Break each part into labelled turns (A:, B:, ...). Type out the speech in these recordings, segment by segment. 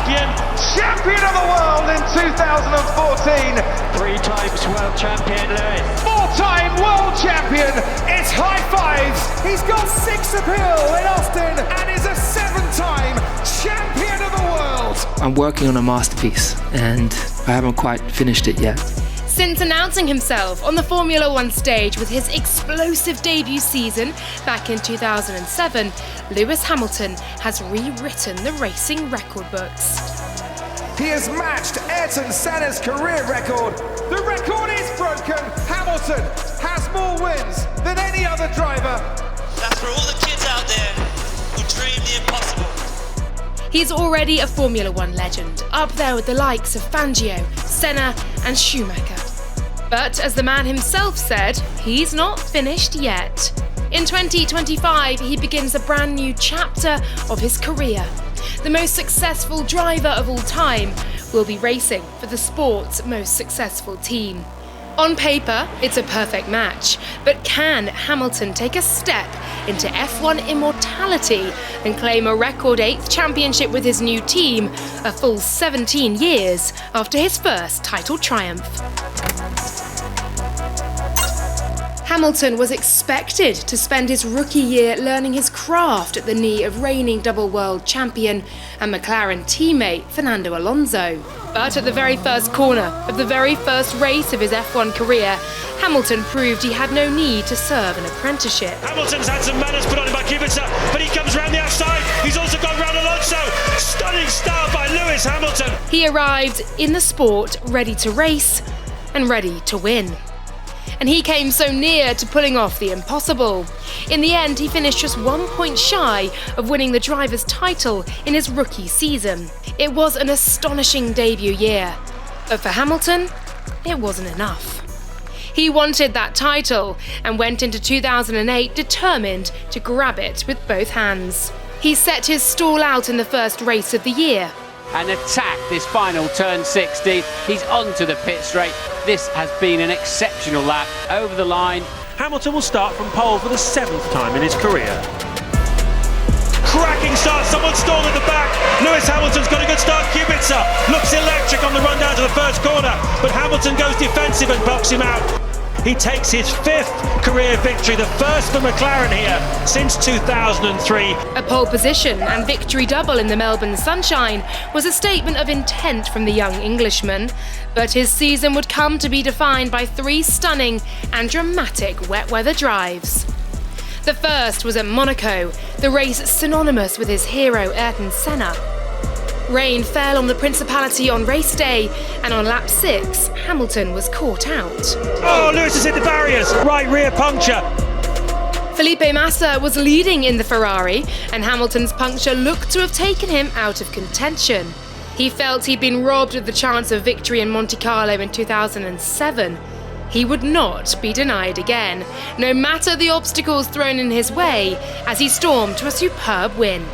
A: champion of the world in 2014.
B: 3 times world champion Lewis.
A: 4-time world champion. It's high fives. He's got 6 appeal in Austin and is a 7-time champion of the world.
C: I'm working on a masterpiece and I haven't quite finished it yet.
D: Since announcing himself on the Formula One stage with his explosive debut season back in 2007, Lewis Hamilton has rewritten the racing record books.
A: He has matched Ayrton Senna's career record. The record is broken. Hamilton has more wins than any other driver.
E: That's for all the kids out there who dream the impossible.
D: He's already a Formula One legend, up there with the likes of Fangio, Senna and Schumacher. But as the man himself said, he's not finished yet. In 2025, he begins a brand new chapter of his career. The most successful driver of all time will be racing for the sport's most successful team. On paper, it's a perfect match, but can Hamilton take a step into F1 immortality and claim a record 8th championship with his new team, a full 17 years after his first title triumph? Hamilton was expected to spend his rookie year learning his craft at the knee of reigning double world champion and McLaren teammate Fernando Alonso. But at the very first corner of the very first race of his F1 career, Hamilton proved he had no need to serve an apprenticeship.
F: Hamilton's had some manners put on him by Kubica, but he comes round the outside. He's also gone round Alonso. Stunning start by Lewis Hamilton.
D: He arrived in the sport ready to race and ready to win. And he came so near to pulling off the impossible. In the end, he finished just 1 point shy of winning the driver's title in his rookie season. It was an astonishing debut year, but for Hamilton, it wasn't enough. He wanted that title and went into 2008 determined to grab it with both hands. He set his stall out in the first race of the year.
G: And attack this final turn 60. He's onto the pit straight. This has been an exceptional lap over the line.
F: Hamilton will start from pole for the 7th time in his career. Cracking start, someone stalled at the back. Lewis Hamilton's got a good start. Kubica looks electric on the run down to the first corner, but Hamilton goes defensive and knocks him out. He takes his 5th career victory, the first for McLaren here since 2003.
D: A pole position and victory double in the Melbourne sunshine was a statement of intent from the young Englishman, but his season would come to be defined by 3 stunning and dramatic wet weather drives. The first was at Monaco, the race synonymous with his hero Ayrton Senna. Rain fell on the Principality on race day, and on lap 6, Hamilton was caught out.
F: Oh, Lewis has hit the barriers, right rear puncture.
D: Felipe Massa was leading in the Ferrari, and Hamilton's puncture looked to have taken him out of contention. He felt he'd been robbed of the chance of victory in Monte Carlo in 2007. He would not be denied again, no matter the obstacles thrown in his way, as he stormed to a superb win.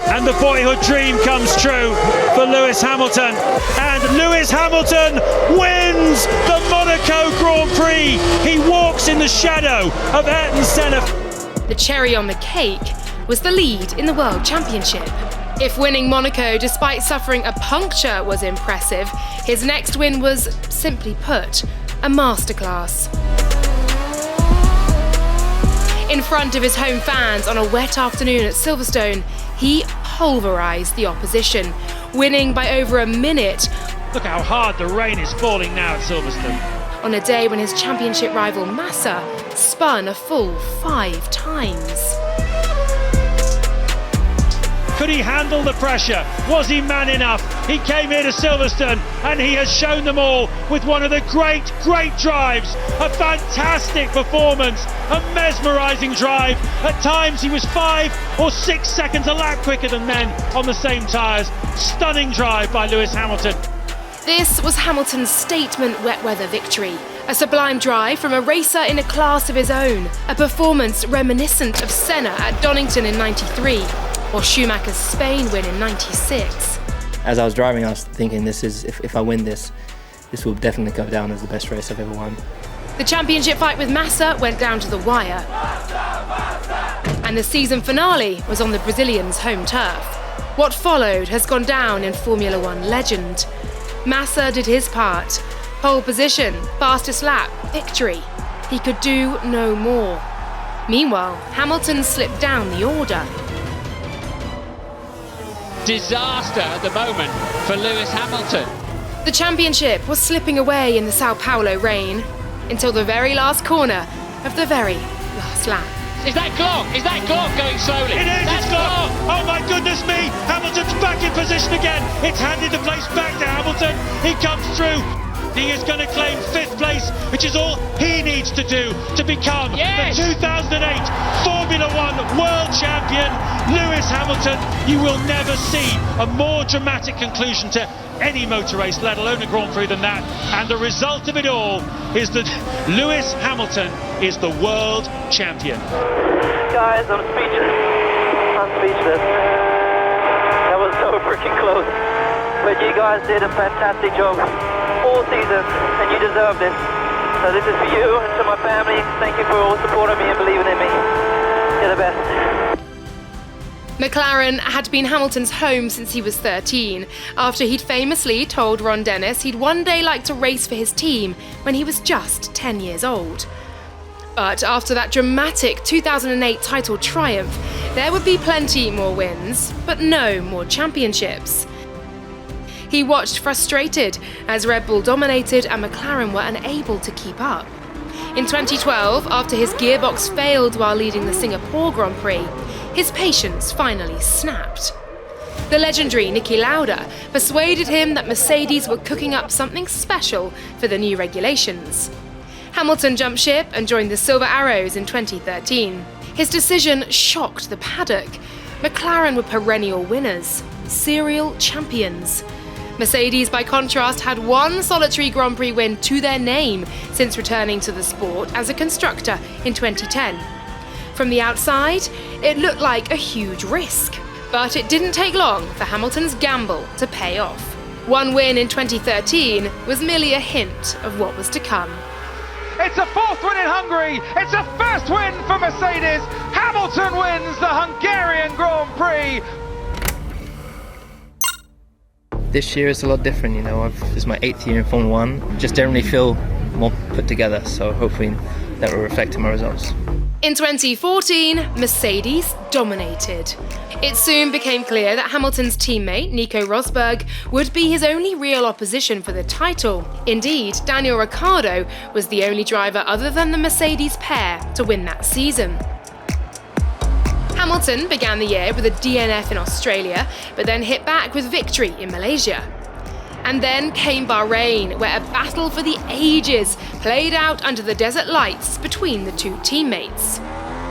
F: And the boyhood dream comes true for Lewis Hamilton. And Lewis Hamilton wins the Monaco Grand Prix. He walks in the shadow of Ayrton Senna.
D: The cherry on the cake was the lead in the World Championship. If winning Monaco despite suffering a puncture was impressive, his next win was, simply put, a masterclass. In front of his home fans on a wet afternoon at Silverstone, he pulverised the opposition, winning by over a minute.
F: Look how hard the rain is falling now at Silverstone.
D: On a day when his championship rival Massa spun a full 5 times.
F: Could he handle the pressure? Was he man enough? He came here to Silverstone and he has shown them all with one of the great drives. A fantastic performance, a mesmerising drive. At times he was 5 or 6 seconds a lap quicker than men on the same tyres. Stunning drive by Lewis Hamilton.
D: This was Hamilton's statement wet weather victory. A sublime drive from a racer in a class of his own. A performance reminiscent of Senna at Donington in '93. Or Schumacher's Spain win in '96.
C: As I was driving, I was thinking, if I win this will definitely go down as the best race I've ever won.
D: The championship fight with Massa went down to the wire. And the season finale was on the Brazilian's home turf. What followed has gone down in Formula One legend. Massa did his part. Pole position, fastest lap, victory. He could do no more. Meanwhile, Hamilton slipped down the order.
G: Disaster at the moment for Lewis Hamilton.
D: The championship was slipping away in the Sao Paulo rain until the very last corner of the very last lap.
G: Is that Glock? Is that Glock going slowly?
F: It is,
G: That's
F: it's Glock! Oh my goodness me! Hamilton's back in position again! It's handed the place back to Hamilton. He comes through. He is going to claim 5th place, which is all he needs to do to become the 2008 Formula One World Champion, Lewis Hamilton. You will never see a more dramatic conclusion to any motor race, let alone a Grand Prix, than that. And the result of it all is that Lewis Hamilton is the world champion.
H: Guys, I'm speechless. That was so freaking close. But you guys did a fantastic job all season, and you deserved it. So this is for you and to my family. Thank you for all supporting me and believing in me. You're the best.
D: McLaren had been Hamilton's home since he was 13, after he'd famously told Ron Dennis he'd one day like to race for his team when he was just 10 years old. But after that dramatic 2008 title triumph, there would be plenty more wins, but no more championships. He watched frustrated as Red Bull dominated and McLaren were unable to keep up. In 2012, after his gearbox failed while leading the Singapore Grand Prix, his patience finally snapped. The legendary Niki Lauda persuaded him that Mercedes were cooking up something special for the new regulations. Hamilton jumped ship and joined the Silver Arrows in 2013. His decision shocked the paddock. McLaren were perennial winners, serial champions. Mercedes, by contrast, had one solitary Grand Prix win to their name since returning to the sport as a constructor in 2010. From the outside, it looked like a huge risk, but it didn't take long for Hamilton's gamble to pay off. One win in 2013 was merely a hint of what was to come.
A: It's a 4th win in Hungary. It's a 1st win for Mercedes. Hamilton wins the Hungarian Grand Prix.
C: This year is a lot different, you know. This is my 8th year in Formula One. Just generally feel more put together, so hopefully that will reflect in my results.
D: In 2014, Mercedes dominated. It soon became clear that Hamilton's teammate, Nico Rosberg, would be his only real opposition for the title. Indeed, Daniel Ricciardo was the only driver other than the Mercedes pair to win that season. Hamilton began the year with a DNF in Australia, but then hit back with victory in Malaysia. And then came Bahrain, where a battle for the ages played out under the desert lights between the two teammates.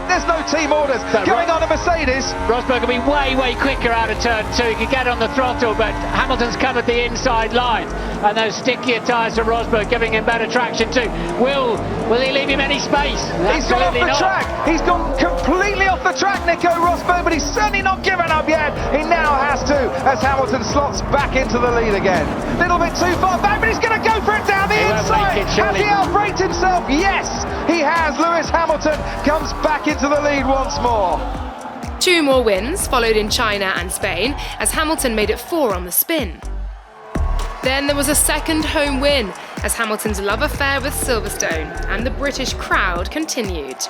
A: There's no team orders going on a Mercedes.
G: Rosberg will be way quicker out of turn 2. He could get on the throttle, but Hamilton's covered the inside line. And those stickier tyres for Rosberg giving him better traction too. Will he leave him any space?
A: He's gone off the track. He's gone completely off the track, Nico Rosberg, but he's certainly not given up yet. He now has to, as Hamilton slots back into the lead again. Little bit too far back, but he's going to go for it down the inside. Has he outbraked himself? Yes, he has. Lewis Hamilton comes back into the lead once more.
D: 2 more wins followed in China and Spain, as Hamilton made it 4 on the spin. Then there was a second home win, as Hamilton's love affair with Silverstone and the British crowd continued.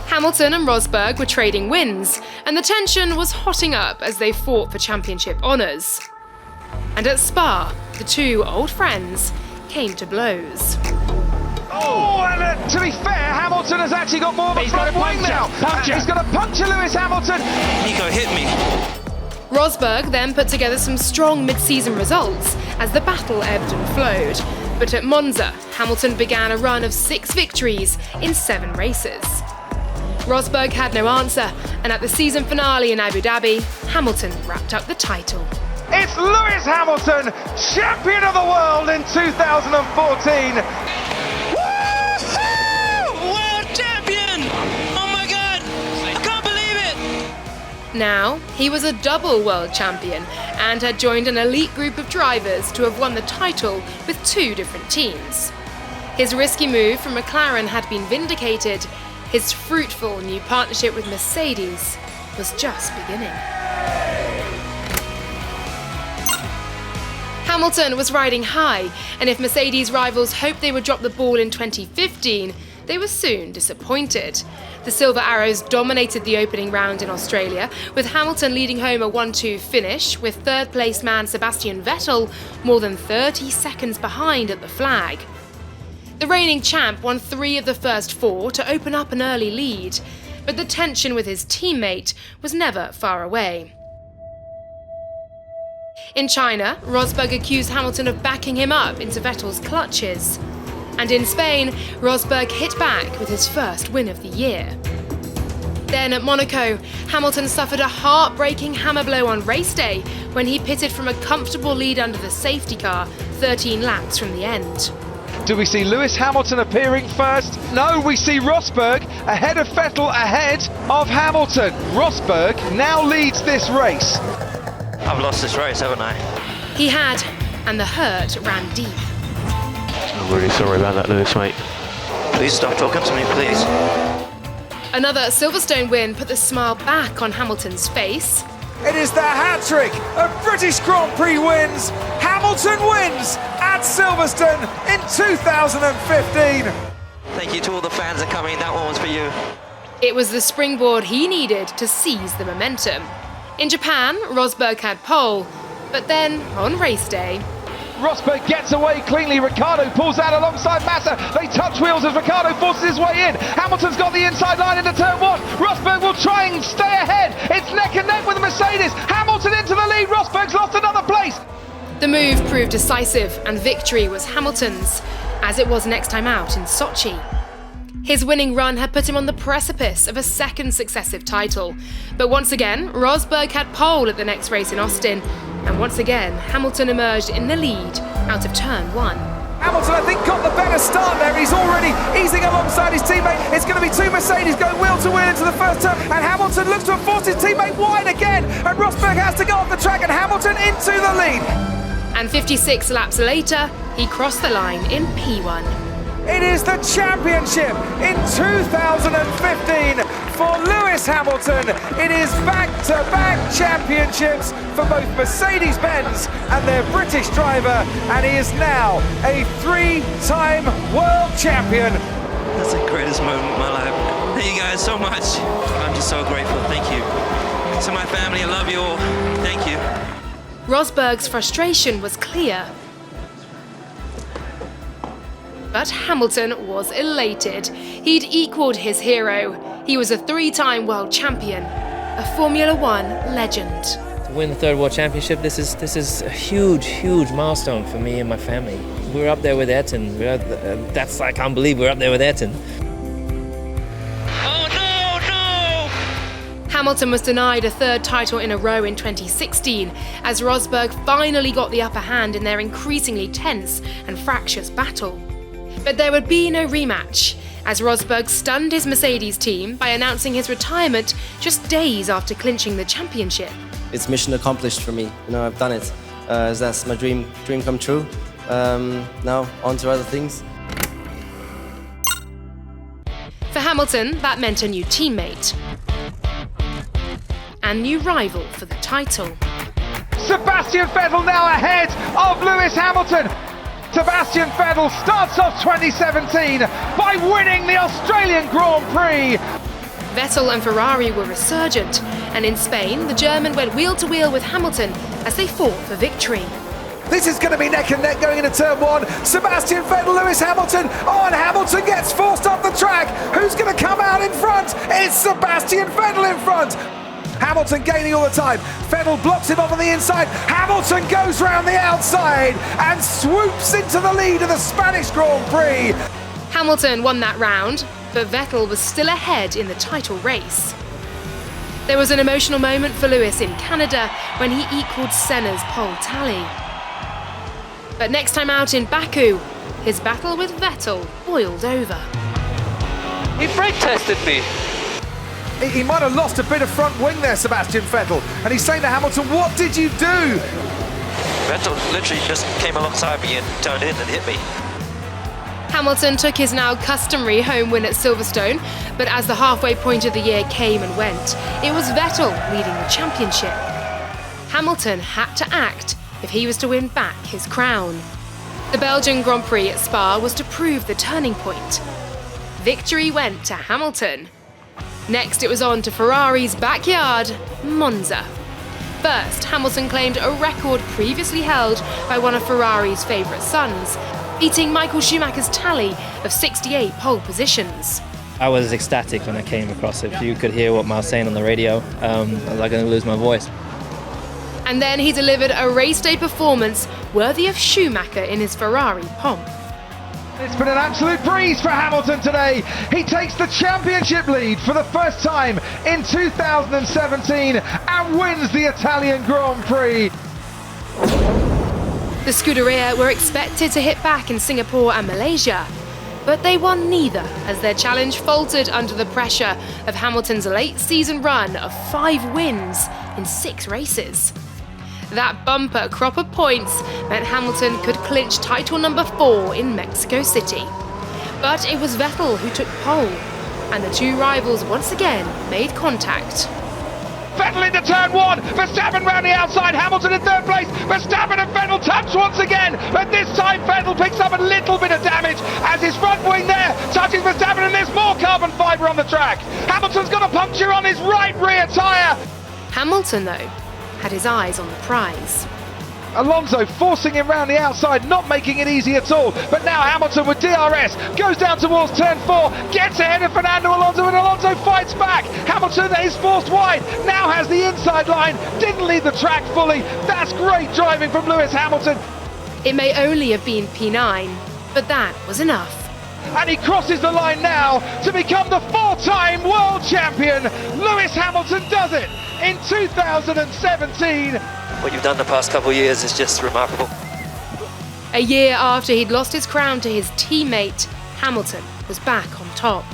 D: Hamilton and Rosberg were trading wins, and the tension was hotting up as they fought for championship honours. And at Spa, the two old friends came to blows.
A: Oh, and to be fair, Hamilton has actually got more of a front wing now. He's got to puncture Lewis Hamilton.
E: Nico, hit me.
D: Rosberg then put together some strong mid-season results as the battle ebbed and flowed. But at Monza, Hamilton began a run of 6 victories in 7 races. Rosberg had no answer, and at the season finale in Abu Dhabi, Hamilton wrapped up the title.
A: It's Lewis Hamilton, champion of the world in 2014.
E: World champion! Oh my God, I can't believe it!
D: Now, he was a double world champion and had joined an elite group of drivers to have won the title with 2 different teams. His risky move from McLaren had been vindicated. His fruitful new partnership with Mercedes was just beginning. Hamilton was riding high, and if Mercedes rivals hoped they would drop the ball in 2015, they were soon disappointed. The Silver Arrows dominated the opening round in Australia, with Hamilton leading home a 1-2 finish, with third-place man Sebastian Vettel more than 30 seconds behind at the flag. The reigning champ won 3 of the first 4 to open up an early lead, but the tension with his teammate was never far away. In China, Rosberg accused Hamilton of backing him up into Vettel's clutches. And in Spain, Rosberg hit back with his first win of the year. Then at Monaco, Hamilton suffered a heartbreaking hammer blow on race day when he pitted from a comfortable lead under the safety car 13 laps from the end.
A: Do we see Lewis Hamilton appearing first? No, we see Rosberg ahead of Vettel, ahead of Hamilton. Rosberg now leads this race.
B: I've lost this race, haven't I?
D: He had, and the hurt ran deep.
I: I'm really sorry about that, Lewis, mate.
B: Please stop talking to me, please.
D: Another Silverstone win put the smile back on Hamilton's face.
A: It is the hat-trick of British Grand Prix wins. Hamilton wins at Silverstone in 2015.
B: Thank you to all the fans that are coming. That one was for you.
D: It was the springboard he needed to seize the momentum. In Japan, Rosberg had pole, but then, on race day,
A: Rosberg gets away cleanly. Ricciardo pulls out alongside Massa. They touch wheels as Ricciardo forces his way in. Hamilton's got the inside line into turn 1. Rosberg will try and stay ahead. It's neck and neck with the Mercedes. Hamilton into the lead. Rosberg's lost another place.
D: the move proved decisive and victory was Hamilton's, as it was next time out in Sochi. His winning run had put him on the precipice of a second successive title. But once again, Rosberg had pole at the next race in Austin, and once again, Hamilton emerged in the lead out of turn 1.
A: Hamilton, I think, got the better start there. He's already easing alongside his teammate. It's going to be two Mercedes going wheel to wheel into the first turn, and Hamilton looks to have forced his teammate wide again, and Rosberg has to go off the track, and Hamilton into the lead.
D: And 56 laps later, he crossed the line in P1.
A: It is the championship in 2015 for Lewis Hamilton. It is back-to-back championships for both Mercedes-Benz and their British driver, and he is now a 3-time world champion.
B: That's the greatest moment of my life. Thank you guys so much. I'm just so grateful. Thank you. To my family, I love you all. Thank you.
D: Rosberg's frustration was clear. But Hamilton was elated. He'd equalled his hero. He was a 3-time world champion, a Formula One legend.
C: To win the 3rd World Championship, this is a huge, huge milestone for me and my family. We're up there with Ayrton. I can't believe we're up there with Ayrton.
B: Oh no!
D: Hamilton was denied a 3rd title in a row in 2016, as Rosberg finally got the upper hand in their increasingly tense and fractious battle. But there would be no rematch, as Rosberg stunned his Mercedes team by announcing his retirement just days after clinching the championship.
J: It's mission accomplished for me. I've done it. That's my dream come true. Now on to other things.
D: For Hamilton, that meant a new teammate and new rival for the title.
A: Sebastian Vettel now ahead of Lewis Hamilton. Sebastian Vettel starts off 2017 by winning the Australian Grand Prix.
D: Vettel and Ferrari were resurgent, and in Spain, the German went wheel-to-wheel with Hamilton as they fought for victory.
A: This is going to be neck and neck going into turn 1. Sebastian Vettel, Lewis Hamilton. Oh, and Hamilton gets forced off the track. Who's going to come out in front? It's Sebastian Vettel in front. Hamilton gaining all the time. Vettel blocks him off on the inside. Hamilton goes round the outside and swoops into the lead of the Spanish Grand Prix.
D: Hamilton won that round, but Vettel was still ahead in the title race. There was an emotional moment for Lewis in Canada when he equalled Senna's pole tally. But next time out in Baku, his battle with Vettel boiled over.
B: He brake tested me.
A: He might have lost a bit of front wing there, Sebastian Vettel. And he's saying to Hamilton, what did you do?
B: Vettel literally just came alongside me and turned in and hit me.
D: Hamilton took his now customary home win at Silverstone, but as the halfway point of the year came and went, it was Vettel leading the championship. Hamilton had to act, if he was to win back his crown. The Belgian Grand Prix at Spa was to prove the turning point. Victory went to Hamilton. Next, it was on to Ferrari's backyard, Monza. First, Hamilton claimed a record previously held by one of Ferrari's favourite sons, beating Michael Schumacher's tally of 68 pole positions.
C: I was ecstatic when I came across it. If you could hear what I was saying on the radio, I was like going to lose my voice.
D: And then he delivered a race day performance worthy of Schumacher in his Ferrari pomp.
A: It's been an absolute breeze for Hamilton today. He takes the championship lead for the first time in 2017 and wins the Italian Grand Prix.
D: The Scuderia were expected to hit back in Singapore and Malaysia, but they won neither as their challenge faltered under the pressure of Hamilton's late season run of 5 wins in 6 races. That bumper crop of points meant Hamilton could clinch title number 4 in Mexico City. But it was Vettel who took pole, and the two rivals once again made contact.
A: Vettel into turn 1, Verstappen round the outside, Hamilton in 3rd place, Verstappen and Vettel touch once again, but this time Vettel picks up a little bit of damage as his front wing there touches Verstappen and there's more carbon fibre on the track. Hamilton's got a puncture on his right rear tyre.
D: Hamilton, though, had his eyes on the prize.
A: Alonso forcing him round the outside, not making it easy at all. But now Hamilton with DRS goes down towards turn 4, gets ahead of Fernando Alonso, and Alonso fights back. Hamilton is forced wide, now has the inside line, didn't lead the track fully. That's great driving from Lewis Hamilton.
D: It may only have been P9, but that was enough.
A: And he crosses the line now to become the 4-time world champion. Lewis Hamilton does it in 2017.
B: What you've done the past couple of years is just remarkable.
D: A year after he'd lost his crown to his teammate, Hamilton was back on top.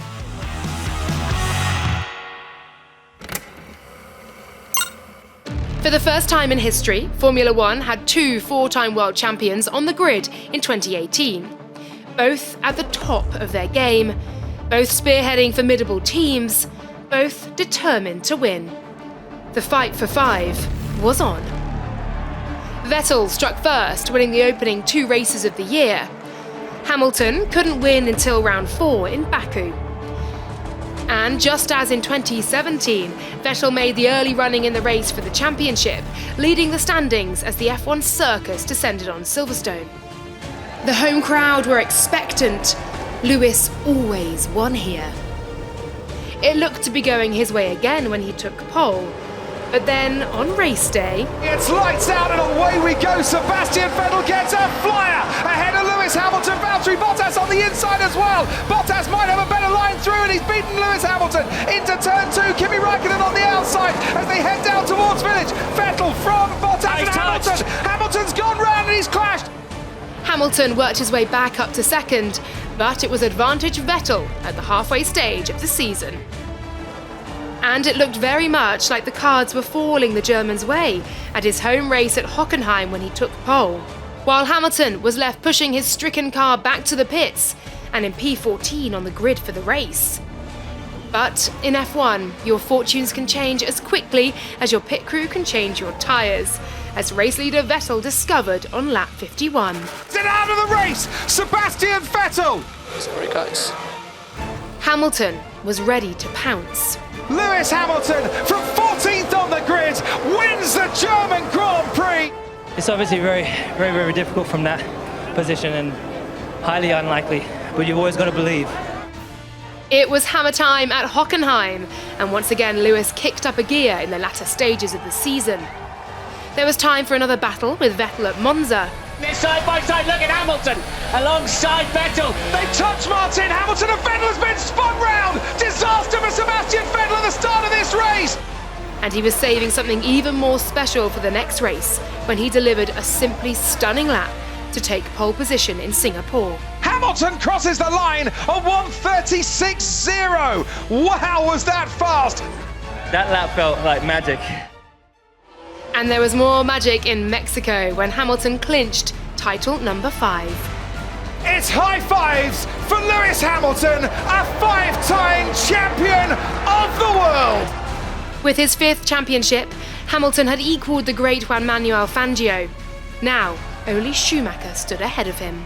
D: For the first time in history, Formula One had 2 4-time world champions on the grid in 2018. Both at the top of their game, both spearheading formidable teams, both determined to win. The fight for 5 was on. Vettel struck first, winning the opening 2 races of the year. Hamilton couldn't win until round 4 in Baku. And just as in 2017, Vettel made the early running in the race for the championship, leading the standings as the F1 circus descended on Silverstone. The home crowd were expectant. Lewis always won here. It looked to be going his way again when he took pole. But then, on race day...
A: It's lights out and away we go. Sebastian Vettel gets a flyer ahead of Lewis Hamilton. Valtteri Bottas on the inside as well. Bottas might have a better line through and he's beaten Lewis Hamilton into turn 2. Kimi Räikkönen on the outside as they head down towards Village. Vettel from Bottas and Hamilton. Hamilton's gone round and he's clashed.
D: Hamilton worked his way back up to second, but it was advantage Vettel at the halfway stage of the season. And it looked very much like the cards were falling the German's way at his home race at Hockenheim when he took pole, while Hamilton was left pushing his stricken car back to the pits and in P14 on the grid for the race. But in F1, your fortunes can change as quickly as your pit crew can change your tyres, as race leader Vettel discovered on lap 51.
A: Get out of the race, Sebastian Vettel!
I: Sorry guys.
D: Hamilton was ready to pounce.
A: Lewis Hamilton from 14th on the grid wins the German Grand Prix.
C: It's obviously very difficult from that position and highly unlikely, but you've always got to believe.
D: It was hammer time at Hockenheim, and once again Lewis kicked up a gear in the latter stages of the season. There was time for another battle with Vettel at Monza.
G: They're side by side, look at Hamilton alongside Vettel.
A: They touch Martin, Hamilton and Vettel has been spun round. Disaster for Sebastian Vettel at the start of this race.
D: And he was saving something even more special for the next race when he delivered a simply stunning lap to take pole position in Singapore.
A: Hamilton crosses the line at 1:36.0. Wow, was that fast?
C: That lap felt like magic.
D: And there was more magic in Mexico when Hamilton clinched title number 5.
A: It's high fives for Lewis Hamilton, a 5-time champion of the world.
D: With his 5th championship, Hamilton had equalled the great Juan Manuel Fangio. Now, only Schumacher stood ahead of him.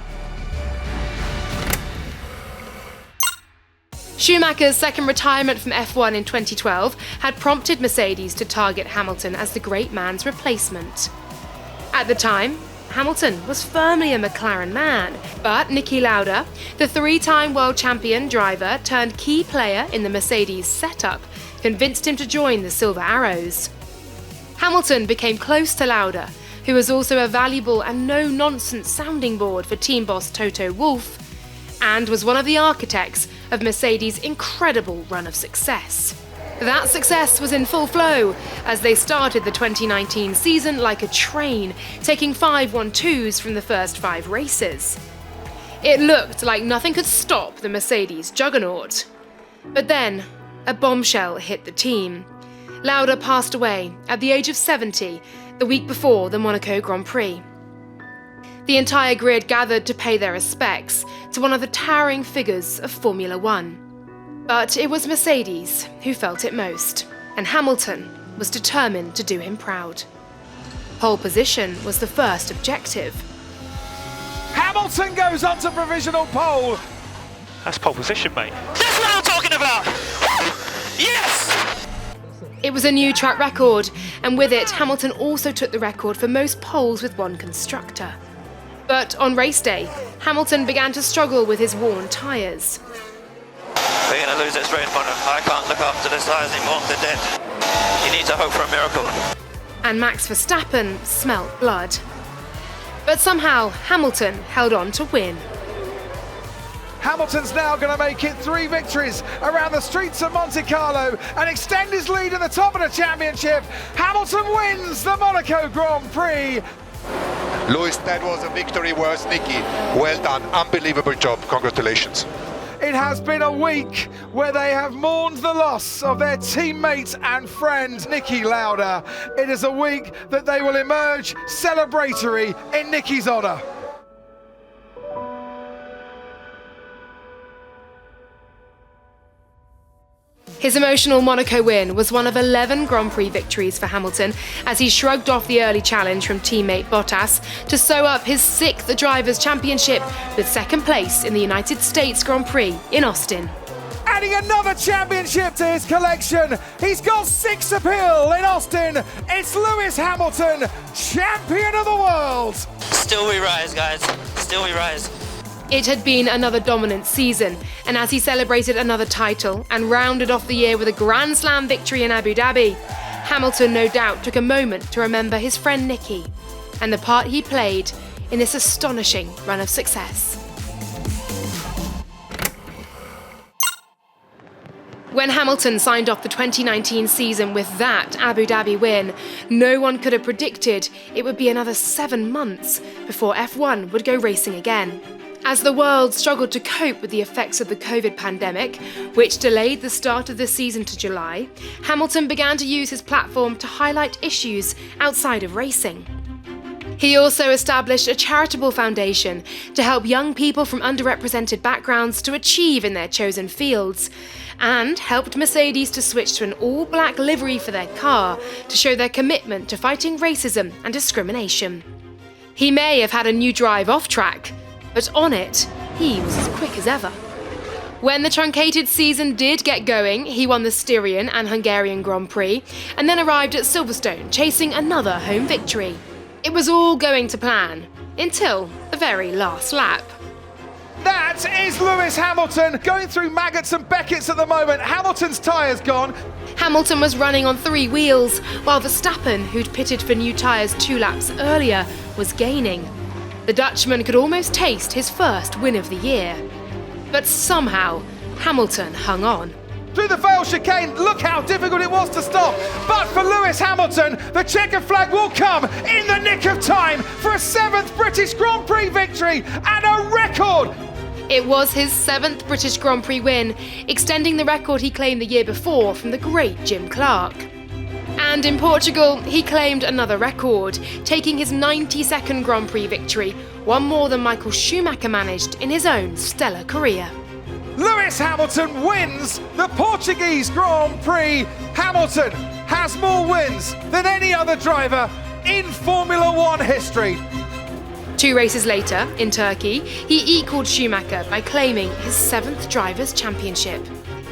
D: Schumacher's second retirement from F1 in 2012 had prompted Mercedes to target Hamilton as the great man's replacement. At the time, Hamilton was firmly a McLaren man, but Niki Lauda, the three-time world champion driver turned key player in the Mercedes setup, convinced him to join the Silver Arrows. Hamilton became close to Lauda, who was also a valuable and no-nonsense sounding board for team boss Toto Wolff, and was one of the architects of Mercedes' incredible run of success. That success was in full flow as they started the 2019 season like a train, taking 5 1-2s from the first 5 races. It looked like nothing could stop the Mercedes juggernaut. But then, a bombshell hit the team. Lauda passed away at the age of 70 the week before the Monaco Grand Prix. The entire grid gathered to pay their respects to one of the towering figures of Formula One. But it was Mercedes who felt it most, and Hamilton was determined to do him proud. Pole position was the first objective.
A: Hamilton goes on to provisional pole.
I: That's pole position, mate.
E: That's what I'm talking about! Yes!
D: It was a new track record, and with it, Hamilton also took the record for most poles with one constructor. But on race day, Hamilton began to struggle with his worn tyres.
B: We're going to lose this race, Bonner. I can't look after the tyres anymore. They're dead. You need to hope for a miracle.
D: And Max Verstappen smelt blood. But somehow, Hamilton held on to win.
A: Hamilton's now going to make it 3 victories around the streets of Monte Carlo and extend his lead at the top of the championship. Hamilton wins the Monaco Grand Prix.
K: Lewis, that was a victory worth Niki. Well done, unbelievable job, congratulations.
A: It has been a week where they have mourned the loss of their teammate and friend Niki Lauda. It is a week that they will emerge celebratory in Niki's honour.
D: His emotional Monaco win was one of 11 Grand Prix victories for Hamilton as he shrugged off the early challenge from teammate Bottas to sew up his 6th Drivers' Championship with second place in the United States Grand Prix in Austin.
A: Adding another championship to his collection, he's got 6 appeal in Austin. It's Lewis Hamilton, champion of the world.
B: Still we rise, guys. Still we rise.
D: It had been another dominant season, and as he celebrated another title and rounded off the year with a Grand Slam victory in Abu Dhabi, Hamilton no doubt took a moment to remember his friend Niki and the part he played in this astonishing run of success. When Hamilton signed off the 2019 season with that Abu Dhabi win, no one could have predicted it would be another 7 months before F1 would go racing again. As the world struggled to cope with the effects of the COVID pandemic, which delayed the start of the season to July, Hamilton began to use his platform to highlight issues outside of racing. He also established a charitable foundation to help young people from underrepresented backgrounds to achieve in their chosen fields, and helped Mercedes to switch to an all-black livery for their car to show their commitment to fighting racism and discrimination. He may have had a new drive off track, but on it, he was as quick as ever. When the truncated season did get going, he won the Styrian and Hungarian Grand Prix, and then arrived at Silverstone chasing another home victory. It was all going to plan, until the very last lap.
A: That is Lewis Hamilton going through Maggots and Beckett's at the moment. Hamilton's tyres gone.
D: Hamilton was running on 3 wheels, while Verstappen, who'd pitted for new tyres 2 laps earlier, was gaining. The Dutchman could almost taste his first win of the year. But somehow, Hamilton hung on.
A: Through the fail chicane, look how difficult it was to stop. But for Lewis Hamilton, the checkered flag will come in the nick of time for a 7th British Grand Prix victory and a record.
D: It was his 7th British Grand Prix win, extending the record he claimed the year before from the great Jim Clark. And in Portugal, he claimed another record, taking his 92nd Grand Prix victory, one more than Michael Schumacher managed in his own stellar career.
A: Lewis Hamilton wins the Portuguese Grand Prix. Hamilton has more wins than any other driver in Formula One history.
D: 2 races later, in Turkey, he equalled Schumacher by claiming his 7th Drivers' Championship.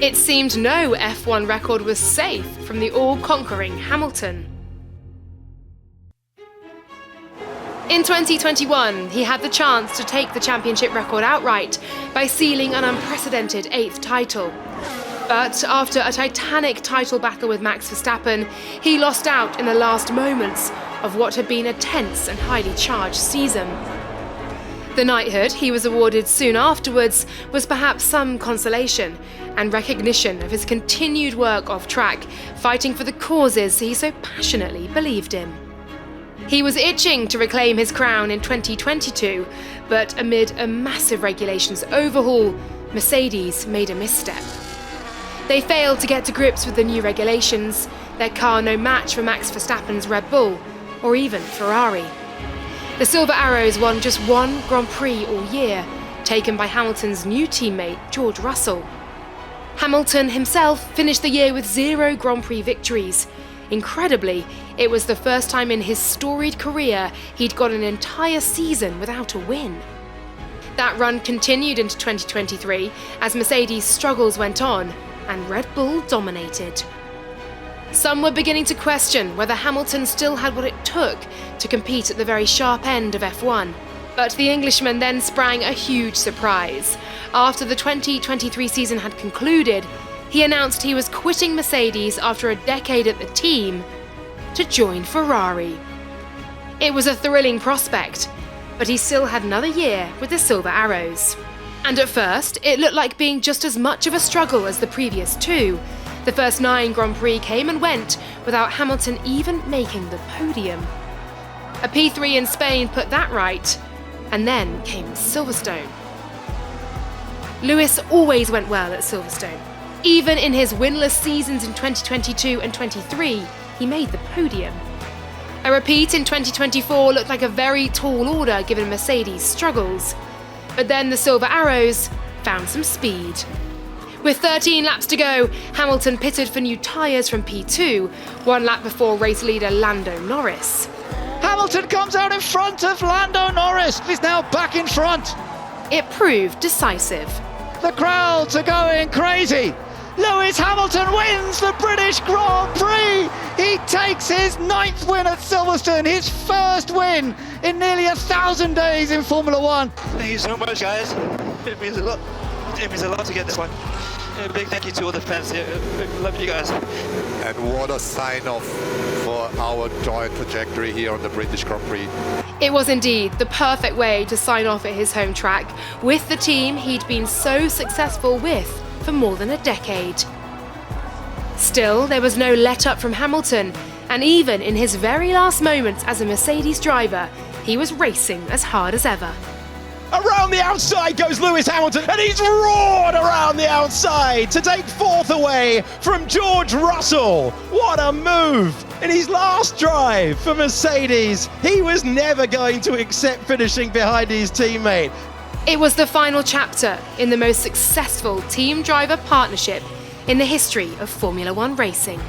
D: It seemed no F1 record was safe from the all-conquering Hamilton. In 2021, he had the chance to take the championship record outright by sealing an unprecedented 8th title. But after a titanic title battle with Max Verstappen, he lost out in the last moments of what had been a tense and highly charged season. The knighthood he was awarded soon afterwards was perhaps some consolation and recognition of his continued work off-track, fighting for the causes he so passionately believed in. He was itching to reclaim his crown in 2022, but amid a massive regulations overhaul, Mercedes made a misstep. They failed to get to grips with the new regulations, their car no match for Max Verstappen's Red Bull, or even Ferrari. The Silver Arrows won just 1 Grand Prix all year, taken by Hamilton's new teammate George Russell. Hamilton himself finished the year with 0 Grand Prix victories. Incredibly, it was the first time in his storied career he'd got an entire season without a win. That run continued into 2023 as Mercedes' struggles went on and Red Bull dominated. Some were beginning to question whether Hamilton still had what it took to compete at the very sharp end of F1. But the Englishman then sprang a huge surprise. After the 2023 season had concluded, he announced he was quitting Mercedes after a decade at the team to join Ferrari. It was a thrilling prospect, but he still had another year with the Silver Arrows. And at first, it looked like being just as much of a struggle as the previous 2. The first 9 Grand Prix came and went without Hamilton even making the podium. A P3 in Spain put that right, and then came Silverstone. Lewis always went well at Silverstone. Even in his winless seasons in 2022 and 23, he made the podium. A repeat in 2024 looked like a very tall order given Mercedes' struggles. But then the Silver Arrows found some speed. With 13 laps to go, Hamilton pitted for new tyres from P2, 1 lap before race leader Lando Norris.
L: Hamilton comes out in front of Lando Norris. He's now back in front.
D: It proved decisive.
L: The crowds are going crazy. Lewis Hamilton wins the British Grand Prix. He takes his 9th win at Silverstone, his first win in nearly 1,000 days in Formula One.
B: Thank you so much, guys. It means a lot. It means a lot to get this one. A big thank you to all the fans here. Love you guys.
K: And what a sign-off for our joint trajectory here on the British Grand Prix.
D: It was indeed the perfect way to sign off at his home track with the team he'd been so successful with for more than a decade. Still, there was no let-up from Hamilton, and even in his very last moments as a Mercedes driver, he was racing as hard as ever.
M: Around the outside goes Lewis Hamilton, and he's roared around the outside to take 4th away from George Russell. What a move! In his last drive for Mercedes, he was never going to accept finishing behind his teammate.
D: It was the final chapter in the most successful team-driver partnership in the history of Formula One racing.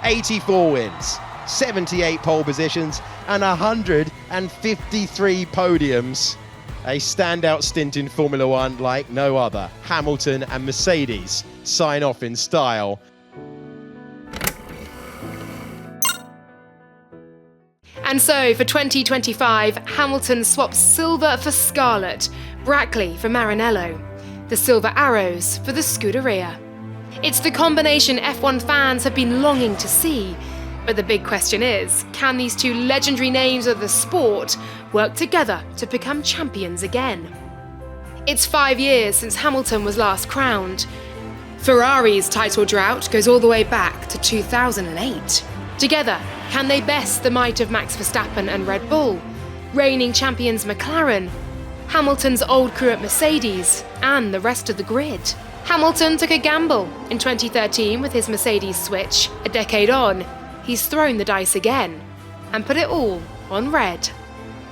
M: 84 wins, 78 pole positions, and 153 podiums. A standout stint in Formula One like no other. Hamilton and Mercedes sign off in style.
D: And so for 2025, Hamilton swaps silver for scarlet, Brackley for Maranello, the Silver Arrows for the Scuderia. It's the combination F1 fans have been longing to see. But the big question is, can these 2 legendary names of the sport work together to become champions again? It's 5 years since Hamilton was last crowned. Ferrari's title drought goes all the way back to 2008. Together, can they best the might of Max Verstappen and Red Bull, reigning champions McLaren, Hamilton's old crew at Mercedes, and the rest of the grid? Hamilton took a gamble in 2013 with his Mercedes switch. A decade on, he's thrown the dice again and put it all on red.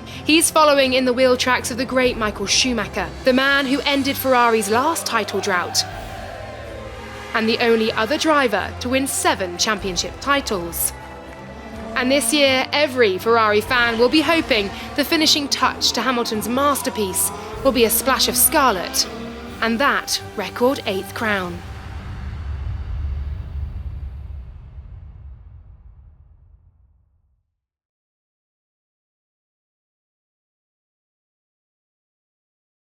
D: He's following in the wheel tracks of the great Michael Schumacher, the man who ended Ferrari's last title drought, and the only other driver to win 7 championship titles. And this year, every Ferrari fan will be hoping the finishing touch to Hamilton's masterpiece will be a splash of scarlet, and that record 8th crown.